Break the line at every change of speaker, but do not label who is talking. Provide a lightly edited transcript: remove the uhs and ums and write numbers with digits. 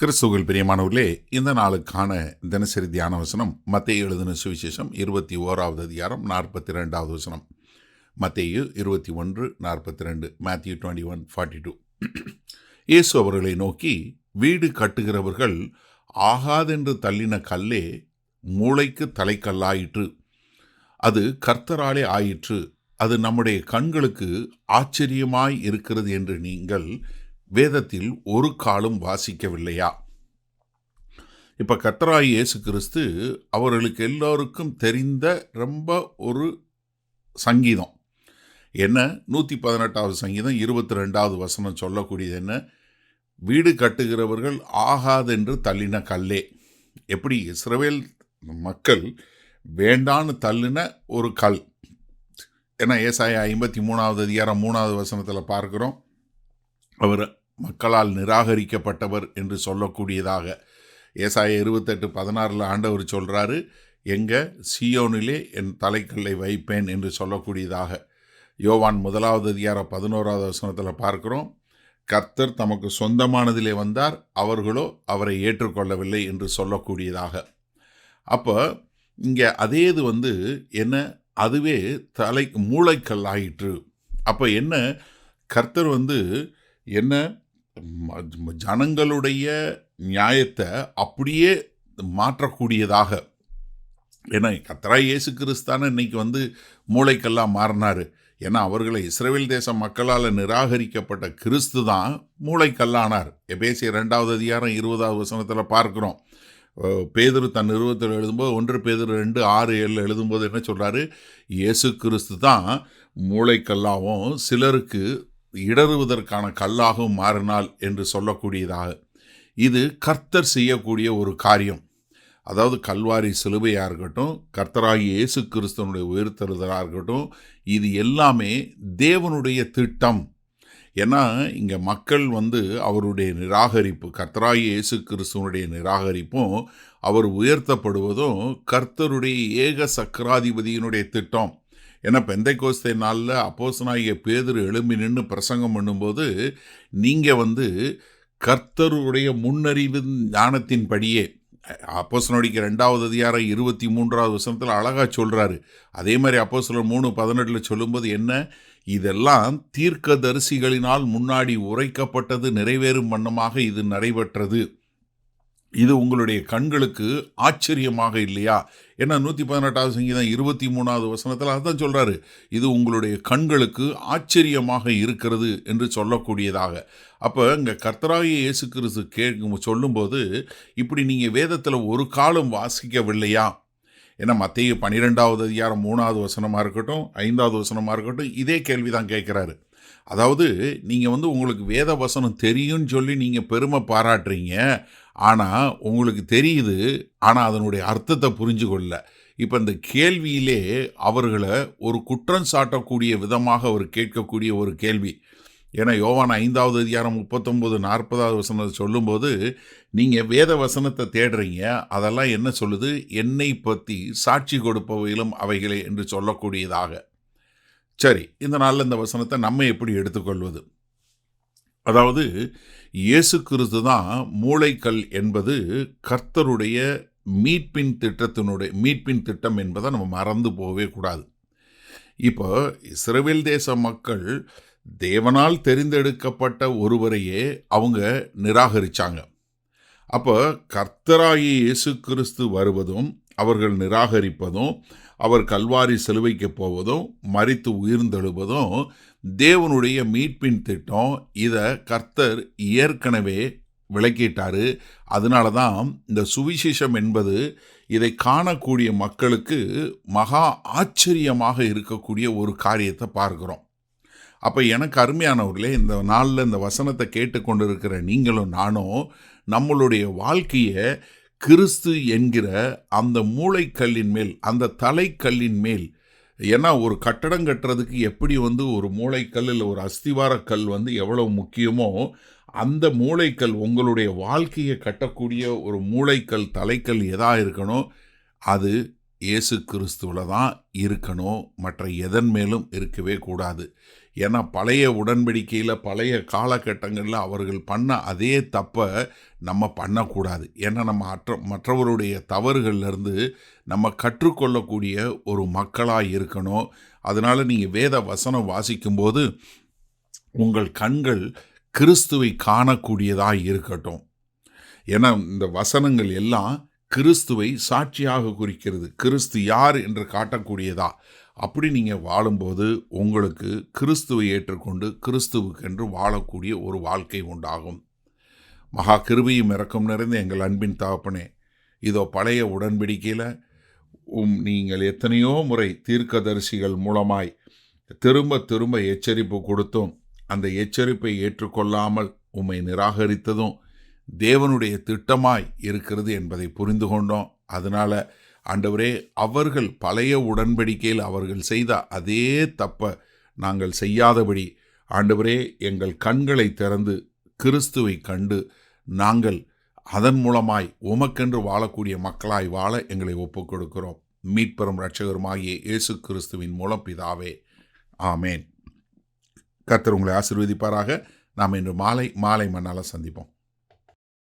கிறிஸ்துவில் பிரியமானவர்களே, இந்த நாளுக்கான தினசரி தியான வசனம் மத்தேயு எழுதின சுவிசேஷம் 21வது அதிகாரம் 42வது வசனம். மத்தேயு 21:42, மேத்யூ 21:42. இயேசு அவர்களை நோக்கி, வீடு கட்டுகிறவர்கள் ஆகாதென்று தள்ளின கல்லே மூளைக்கு தலைக்கல்லாயிற்று. அது கர்த்தராலே ஆயிற்று. அது நம்முடைய கண்களுக்கு ஆச்சரியமாய் இருக்கிறது என்று நீங்கள் வேதத்தில் ஒரு காலும் வாசிக்கவில்லையா? இப்போ கர்த்தராகிய இயேசு கிறிஸ்து அவர்களுக்கு எல்லோருக்கும் தெரிந்த ரொம்ப ஒரு சங்கீதம் என்ன? 118வது சங்கீதம் 22வது வசனம் சொல்லக்கூடியது என்ன? வீடு கட்டுகிறவர்கள் ஆகாதென்று தள்ளின கல்லே. எப்படி இஸ்ரவேல் மக்கள் வேண்டான்னு தள்ளின ஒரு கல். ஏன்னா ஏசாயா 53வது அதிகாரம் 3வது வசனத்தில் பார்க்கிறோம், அவர் மக்களால் நிராகரிக்கப்பட்டவர் என்று சொல்லக்கூடியதாக. ஏசாயா 28:16 ஆண்டவர் சொல்கிறாரு, எங்க சீயோனிலே என் தலைக்கல்லை வைப்பேன் என்று சொல்லக்கூடியதாக. யோவான் 1வது அதிகாரம் 11வது வசனத்தில் பார்க்கிறோம், கர்த்தர் தமக்கு சொந்தமானதிலே வந்தார், அவர்களோ அவரை ஏற்றுக்கொள்ளவில்லை என்று சொல்லக்கூடியதாக. அப்போ இங்கே அதே இது என்ன? அதுவே மூளைக்கல் ஆயிற்று. அப்போ என்ன? கர்த்தர் என்ன ஜனங்களுடைய நியாயத்தை அப்படியே மாற்றக்கூடியதாக. ஏன்னா கர்த்தராகிய இயேசு கிறிஸ்தான இன்னைக்கு மூளைக்கல்லாக மாறினார். ஏன்னா அவர்களை இஸ்ரவேல் தேச மக்களால் நிராகரிக்கப்பட்ட கிறிஸ்து தான் மூளைக்கல்லானார். எபேசியர் 2வது அதிகாரம் 20வது வசனத்தில் பார்க்குறோம். பேதுரு தன் நிறுவத்தில் எழுதும்போது 1 பேதுரு 2:6-7 எழுதும்போது என்ன சொல்கிறாரு? இயேசு கிறிஸ்து தான் மூளைக்கல்லாகவும் சிலருக்கு இடறுவதற்கான கல்லாகவும் மாறினாள் என்று சொல்லக்கூடியதாக. இது கர்த்தர் செய்யக்கூடிய ஒரு காரியம். அதாவது கல்வாரி சிலுவையாக இருக்கட்டும், கர்த்தராகிய இயேசு கிறிஸ்துவனுடைய உயிர்த்தெழுதலாக இருக்கட்டும், இது எல்லாமே தேவனுடைய திட்டம். ஏன்னா இங்கே மக்கள் அவருடைய நிராகரிப்பு, கர்த்தராகிய இயேசு கிறிஸ்துவனுடைய நிராகரிப்பும் அவர் உயர்த்தப்படுவதும் கர்த்தருடைய ஏக சக்கராதிபதியினுடைய திட்டம். ஏன்னா பெந்தைக்கோஸ்தே நாளில் அப்போஸ்தலனாகிய பேதுரு எழும்பி நின்று பிரசங்கம் பண்ணும்போது, நீங்கள் கர்த்தருடைய முன்னறிவு ஞானத்தின்படியே, அப்போஸ்தலனுடைய 2வது அதிகாரம் 23வது வசனத்தில் அழகாக சொல்கிறாரு. அதே மாதிரி அப்போஸ்தலர் 3:18 சொல்லும்போது என்ன? இதெல்லாம் தீர்க்கதரிசிகளினால் முன்னாடி உரைக்கப்பட்டது நிறைவேறும் வண்ணமாக இது நடைபெற்றது. இது உங்களுடைய கண்களுக்கு ஆச்சரியமாக இல்லையா? ஏன்னா 118வது சங்கீதம் 23வது வசனத்தில் அதுதான் சொல்கிறாரு, இது உங்களுடைய கண்களுக்கு ஆச்சரியமாக இருக்கிறது என்று சொல்லக்கூடியதாக. அப்போ இங்கே கர்த்தராகிய இயேசு கிறிஸ்து சொல்லும்போது, இப்படி நீங்கள் வேதத்தில் ஒரு காலம் வாசிக்கவில்லையா? ஏன்னா மத்தேயு 12வது அதிகாரம் 3வது வசனமாக இருக்கட்டும், 5வது வசனமாக இருக்கட்டும், இதே கேள்வி தான் கேட்குறாரு. அதாவது நீங்கள் உங்களுக்கு வேத வசனம் தெரியும்னு சொல்லி நீங்கள் பெருமை பாராட்டுறீங்க, ஆனால் உங்களுக்கு தெரியுது, ஆனால் அதனுடைய அர்த்தத்தை புரிஞ்சு கொள்ள. இப்போ இந்த கேள்வியிலே அவர்களை ஒரு குற்றம் சாட்டக்கூடிய விதமாக அவர் கேட்கக்கூடிய ஒரு கேள்வி. ஏன்னா யோவான் 5வது அதிகாரம் 39-40வது வசனத்தை சொல்லும்போது, நீங்கள் வேத வசனத்தை தேடுறீங்க, அதெல்லாம் என்ன சொல்லுது? என்னை பற்றி சாட்சி கொடுப்பவையிலும் அவைகளே என்று சொல்லக்கூடியதாக. சரி, இந்த நாளில் இந்த வசனத்தை நம்ம எப்படி எடுத்துக்கொள்வது? அதாவது இயேசு கிறிஸ்து தான் மூளைக்கல் என்பது கர்த்தருடைய மீட்பின் திட்டம் என்பதை நம்ம மறந்து போகவே கூடாது. இப்போ இஸ்ரவேல் தேச மக்கள் தேவனால் தெரிந்தெடுக்கப்பட்ட ஒருவரையே அவங்க நிராகரித்தாங்க. அப்போ கர்த்தராகிய இயேசு கிறிஸ்து வருவதும் அவர்கள் நிராகரிப்பதும், அவர் கல்வாரி சிலுவைக்கு போவதும் மரித்து உயிர்த்தெழுவதும் தேவனுடைய மீட்பின் திட்டம். இதை கர்த்தர் ஏற்கனவே விளக்கிட்டாரு. அதனால தான் இந்த சுவிசேஷம் என்பது இதை காணக்கூடிய மக்களுக்கு மகா ஆச்சரியமாக இருக்கக்கூடிய ஒரு காரியத்தை பார்க்குறோம். அப்போ எனக்கு அருமையானவர்களே, இந்த நாளில் இந்த வசனத்தை கேட்டுக்கொண்டிருக்கிற நீங்களும் நானும் நம்மளுடைய வாழ்க்கையை கிறிஸ்து என்கிற அந்த மூளைக்கல்லின் மேல், அந்த தலைக்கல்லின் மேல், ஏன்னா ஒரு கட்டடம் கட்டுறதுக்கு எப்படி ஒரு மூளைக்கல் இல்லை ஒரு அஸ்திவார கல் எவ்வளவு முக்கியமோ, அந்த மூளைக்கல் உங்களுடைய வாழ்க்கையை கட்டக்கூடிய ஒரு மூளைக்கல் தலைக்கல் எதாக இருக்கணும்? அது இயேசு கிறிஸ்துவில் தான் இருக்கணும், மற்ற எதன் மேலும் இருக்கவே கூடாது. ஏன்னா பழைய உடன்படிக்கையில் பழைய காலகட்டங்களில் அவர்கள் பண்ண அதே தப்பை நம்ம பண்ணக்கூடாது. ஏன்னா நம்ம மற்றவருடைய தவறுகள்லேருந்து நம்ம கற்றுக்கொள்ளக்கூடிய ஒரு மக்களாக இருக்கணும். அதனால் நீங்கள் வேத வசனம் வாசிக்கும்போது உங்கள் கண்கள் கிறிஸ்துவை காணக்கூடியதாக இருக்கட்டும். ஏன்னா இந்த வசனங்கள் எல்லாம் கிறிஸ்துவை சாட்சியாக குறிக்கிறது. கிறிஸ்து யார் என்று காட்டக்கூடியதா. அப்படி நீங்கள் வாழும்போது உங்களுக்கு கிறிஸ்துவை ஏற்றுக்கொண்டு கிறிஸ்துவுக்கென்று வாழக்கூடிய ஒரு வாழ்க்கை உண்டாகும். மகா கிருபையும் இரக்கம் நிறைந்த எங்கள் அன்பின் தகப்பனே, இதோ பழைய உடன்படிக்கையில் நீங்கள் எத்தனையோ முறை தீர்க்கதரிசிகள் மூலமாய் திரும்ப திரும்ப எச்சரிப்பு கொடுத்தும் அந்த எச்சரிப்பை ஏற்றுக்கொள்ளாமல் உம்மை நிராகரித்ததும் தேவனுடைய திட்டமாய் இருக்கிறது என்பதை புரிந்து கொண்டோம். அதனால் ஆண்டவரே, அவர்கள் பழைய உடன்படிக்கையில் அவர்கள் செய்த அதே தப்பை நாங்கள் செய்யாதபடி ஆண்டவரே எங்கள் கண்களை திறந்து கிறிஸ்துவை கண்டு நாங்கள் அதன் மூலமாய் உமக்கென்று வாழக்கூடிய மக்களாய் வாழ எங்களை ஒப்புக் கொடுக்கிறோம். மீட்பெரும் இரட்சகருமாகிய இயேசு கிறிஸ்துவின் மூலம் பிதாவே, ஆமேன். கர்த்தர் உங்களை ஆசீர்வதிப்பாராக. நாம் இன்று மாலை மண்ணால் சந்திப்போம்.